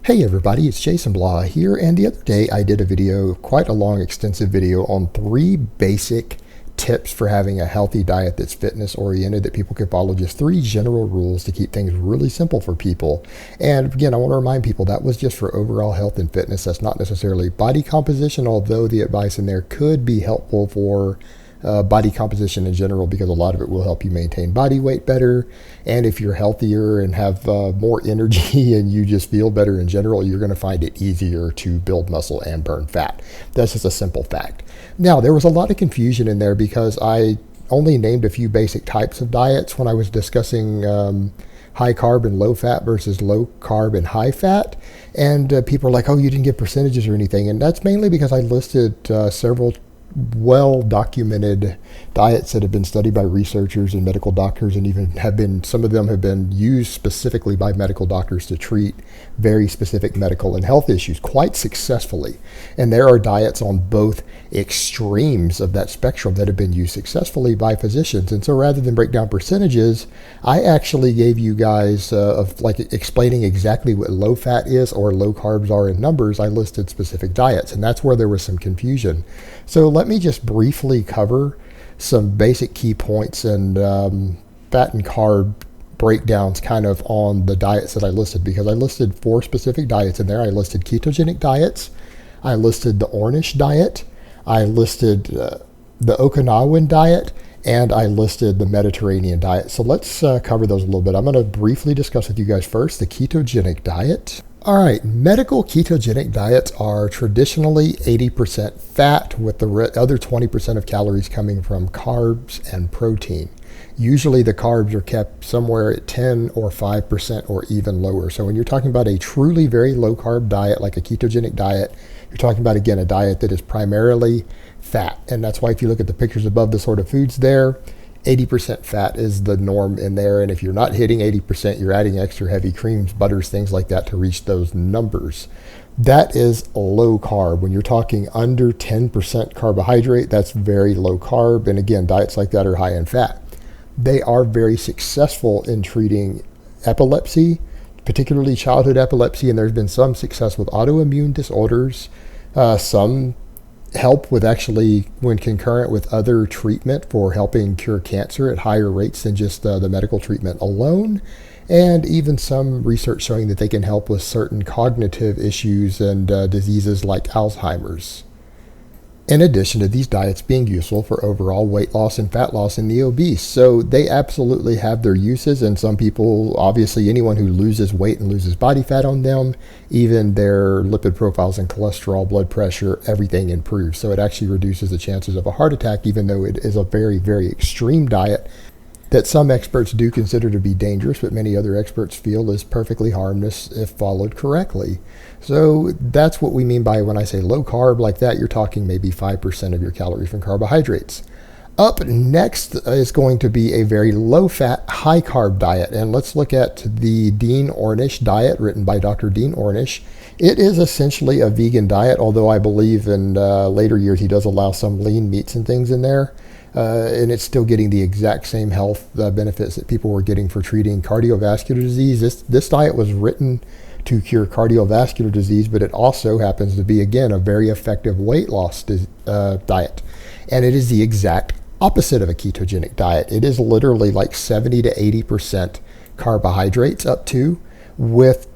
Hey everybody, it's Jason Blah here, and the other day I did a video, quite a long extensive video on 3 basic tips for having a healthy diet that's fitness oriented that people can follow, just 3 general rules to keep things really simple for people. And again, I want to remind people that was just for overall health and fitness. That's not necessarily body composition, although the advice in there could be helpful for body composition in general, because a lot of it will help you maintain body weight better. And if you're healthier and have more energy and you just feel better in general, you're going to find it easier to build muscle and burn fat. That's just a simple fact. Now, there was a lot of confusion in there because I only named a few basic types of diets when I was discussing high carb and low fat versus low carb and high fat. And people are like, oh, you didn't give percentages or anything. And that's mainly because I listed several well-documented diets that have been studied by researchers and medical doctors, and even some of them have been used specifically by medical doctors to treat very specific medical and health issues quite successfully. And there are diets on both extremes of that spectrum that have been used successfully by physicians. And so rather than break down percentages, I actually gave you guys of like explaining exactly what low fat is or low carbs are in numbers. I listed specific diets, and that's where there was some confusion. So let me just briefly cover some basic key points and fat and carb breakdowns kind of on the diets that I listed, because I listed 4 specific diets in there. I listed ketogenic diets, I listed the Ornish diet, I listed the Okinawan diet, and I listed the Mediterranean diet. So let's cover those a little bit. I'm going to briefly discuss with you guys first the ketogenic diet. All right, medical ketogenic diets are traditionally 80% fat, with the other 20% of calories coming from carbs and protein. Usually the carbs are kept somewhere at 10 or 5% or even lower. So when you're talking about a truly very low carb diet like a ketogenic diet, you're talking about, again, a diet that is primarily fat. And that's why if you look at the pictures above the sort of foods there, 80% fat is the norm in there. And if you're not hitting 80%, you're adding extra heavy creams, butters, things like that to reach those numbers. That is low carb. When you're talking under 10% carbohydrate, that's very low carb. And again, diets like that are high in fat. They are very successful in treating epilepsy, particularly childhood epilepsy. And there's been some success with autoimmune disorders, some help with actually when concurrent with other treatment for helping cure cancer at higher rates than just the medical treatment alone, and even some research showing that they can help with certain cognitive issues and diseases like Alzheimer's. In addition to these diets being useful for overall weight loss and fat loss in the obese. So they absolutely have their uses, and some people, obviously anyone who loses weight and loses body fat on them, even their lipid profiles and cholesterol, blood pressure, everything improves. So it actually reduces the chances of a heart attack, even though it is a very, very extreme diet that some experts do consider to be dangerous, but many other experts feel is perfectly harmless if followed correctly. So that's what we mean by when I say low carb like that, you're talking maybe 5% of your calories from carbohydrates. Up next is going to be a very low fat, high carb diet. And let's look at the Dean Ornish diet written by Dr. Dean Ornish. It is essentially a vegan diet, although I believe in later years he does allow some lean meats and things in there. And it's still getting the exact same health benefits that people were getting for treating cardiovascular disease. This diet was written to cure cardiovascular disease, but it also happens to be, again, a very effective weight loss diet. And it is the exact opposite of a ketogenic diet. It is literally like 70 to 80% carbohydrates up to, with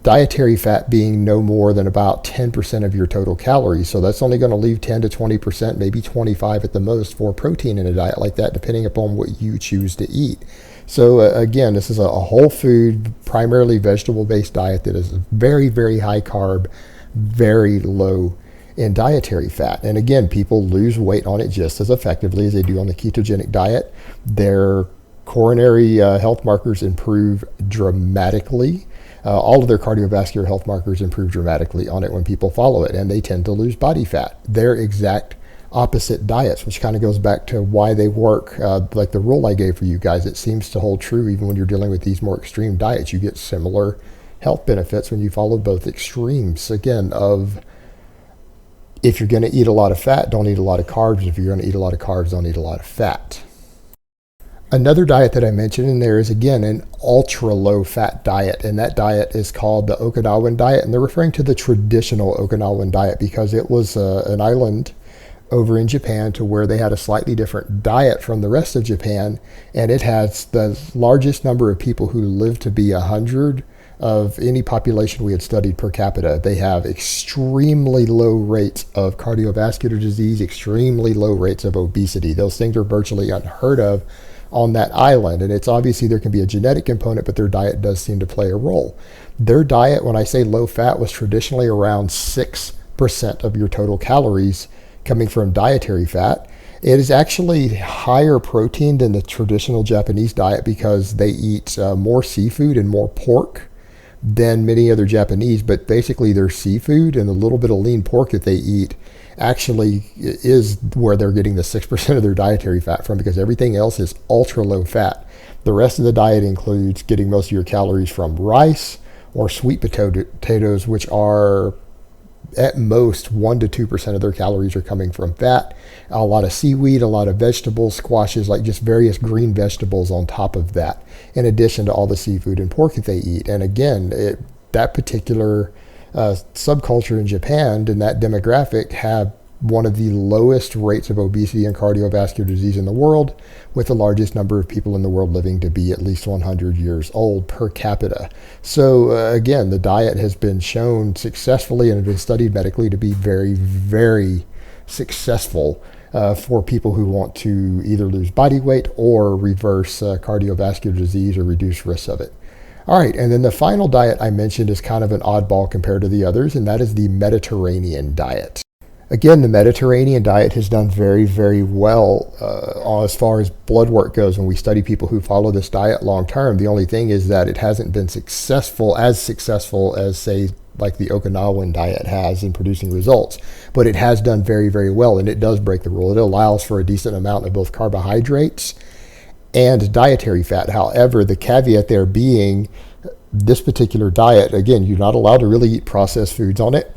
dietary fat being no more than about 10% of your total calories. So that's only going to leave 10 to 20%, maybe 25 at the most, for protein in a diet like that, depending upon what you choose to eat. So again, this is a whole food, primarily vegetable-based diet that is very, very high carb, very low in dietary fat. And again, people lose weight on it just as effectively as they do on the ketogenic diet. Their coronary health markers improve dramatically. All of their cardiovascular health markers improve dramatically on it when people follow it, and they tend to lose body fat. They're exact opposite diets, which kind of goes back to why they work. Like the rule I gave for you guys, it seems to hold true even when you're dealing with these more extreme diets. You get similar health benefits when you follow both extremes. Again, of if you're going to eat a lot of fat, don't eat a lot of carbs. If you're going to eat a lot of carbs, don't eat a lot of fat. Another diet that I mentioned in there is, again, an ultra low fat diet, and that diet is called the Okinawan Diet, and they're referring to the traditional Okinawan diet because it was an island over in Japan to where they had a slightly different diet from the rest of Japan, and it has the largest number of people who live to be 100 of any population we had studied per capita. They have extremely low rates of cardiovascular disease, extremely low rates of obesity. Those things are virtually unheard of on that island. And it's obviously there can be a genetic component, but their diet does seem to play a role. Their diet, when I say low fat, was traditionally around 6% of your total calories coming from dietary fat. It is actually higher protein than the traditional Japanese diet because they eat more seafood and more pork than many other Japanese, but basically their seafood and the little bit of lean pork that they eat actually is where they're getting the 6% of their dietary fat from, because everything else is ultra low fat. The rest of the diet includes getting most of your calories from rice or sweet potatoes, which are at most 1 to 2% of their calories are coming from fat. A lot of seaweed, a lot of vegetables, squashes, like just various green vegetables on top of that, in addition to all the seafood and pork that they eat. And again, that particular subculture in Japan and that demographic have one of the lowest rates of obesity and cardiovascular disease in the world, with the largest number of people in the world living to be at least 100 years old per capita. So again, the diet has been shown successfully and has been studied medically to be very, very successful for people who want to either lose body weight or reverse cardiovascular disease or reduce risks of it. All right, and then the final diet I mentioned is kind of an oddball compared to the others, and that is the Mediterranean diet. Again, the Mediterranean diet has done very, very well as far as blood work goes when we study people who follow this diet long term. The only thing is that it hasn't been successful as, say, like the Okinawan diet has in producing results. But it has done very, very well, and it does break the rule. It allows for a decent amount of both carbohydrates and dietary fat. However, the caveat there being this particular diet, again, you're not allowed to really eat processed foods on it.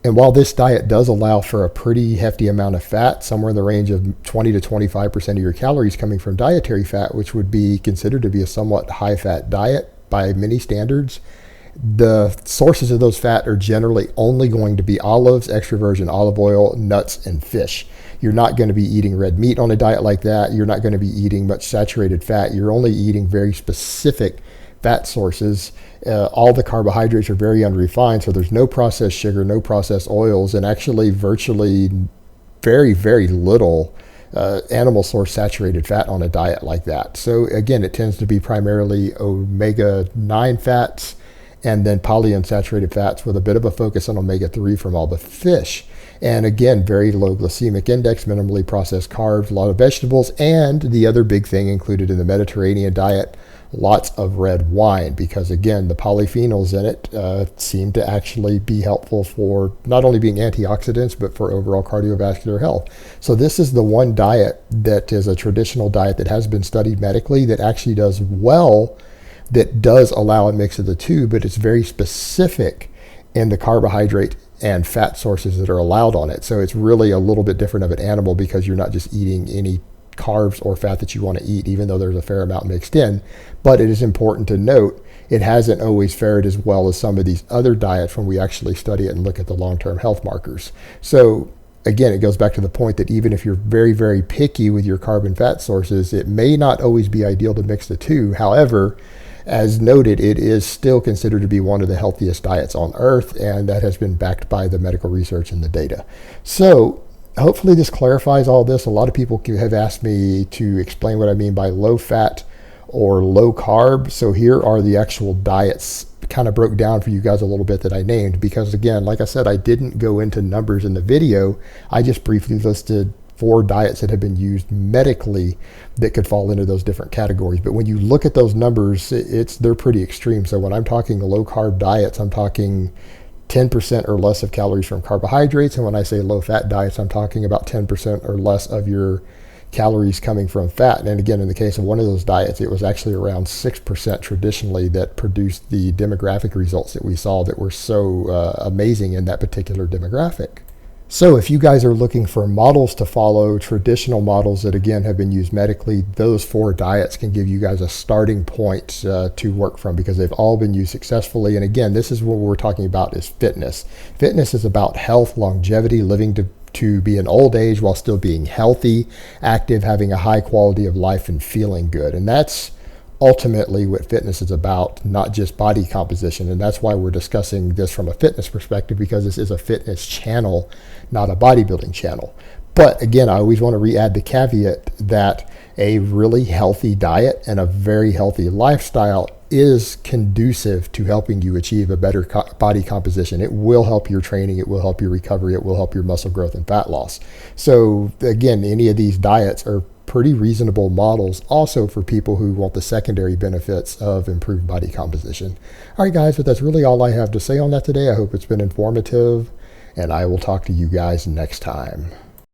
And while this diet does allow for a pretty hefty amount of fat, somewhere in the range of 20 to 25% of your calories coming from dietary fat, which would be considered to be a somewhat high-fat diet by many standards, the sources of those fat are generally only going to be olives, extra virgin olive oil, nuts, and fish. You're not going to be eating red meat on a diet like that. You're not going to be eating much saturated fat. You're only eating very specific fat sources. All the carbohydrates are very unrefined, so there's no processed sugar, no processed oils, and actually virtually very, very little animal source saturated fat on a diet like that. So again, it tends to be primarily omega-9 fats and then polyunsaturated fats with a bit of a focus on omega-3 from all the fish. And again, very low glycemic index, minimally processed carbs, a lot of vegetables, and the other big thing included in the Mediterranean diet, lots of red wine, because again, the polyphenols in it seem to actually be helpful for not only being antioxidants, but for overall cardiovascular health. So this is the one diet that is a traditional diet that has been studied medically that actually does well, that does allow a mix of the two, but it's very specific in the carbohydrate and fat sources that are allowed on it. So it's really a little bit different of an animal because you're not just eating any carbs or fat that you want to eat, even though there's a fair amount mixed in. But it is important to note, it hasn't always fared as well as some of these other diets when we actually study it and look at the long-term health markers. So again, it goes back to the point that even if you're very, very picky with your carb and fat sources, it may not always be ideal to mix the two. However, as noted, it is still considered to be one of the healthiest diets on earth, and that has been backed by the medical research and the data. So hopefully this clarifies all this. A lot of people have asked me to explain what I mean by low fat or low carb. So here are the actual diets kind of broke down for you guys a little bit that I named, because again, like I said, I didn't go into numbers in the video. I just briefly listed 4 diets that have been used medically that could fall into those different categories. But when you look at those numbers, they're pretty extreme. So when I'm talking low carb diets, I'm talking 10% or less of calories from carbohydrates. And when I say low fat diets, I'm talking about 10% or less of your calories coming from fat. And again, in the case of one of those diets, it was actually around 6% traditionally that produced the demographic results that we saw that were so amazing in that particular demographic. So if you guys are looking for models to follow, traditional models that again have been used medically, those 4 diets can give you guys a starting point to work from, because they've all been used successfully. And again, this is what we're talking about, is fitness. Fitness is about health, longevity, living to be an old age while still being healthy, active, having a high quality of life, and feeling good. And that's ultimately what fitness is about, not just body composition. And that's why we're discussing this from a fitness perspective, because this is a fitness channel, not a bodybuilding channel. But again, I always want to re-add the caveat that a really healthy diet and a very healthy lifestyle is conducive to helping you achieve a better body composition. It will help your training, it will help your recovery, it will help your muscle growth and fat loss. So again, any of these diets are pretty reasonable models also for people who want the secondary benefits of improved body composition. All right, guys, but that's really all I have to say on that today. I hope it's been informative, and I will talk to you guys next time.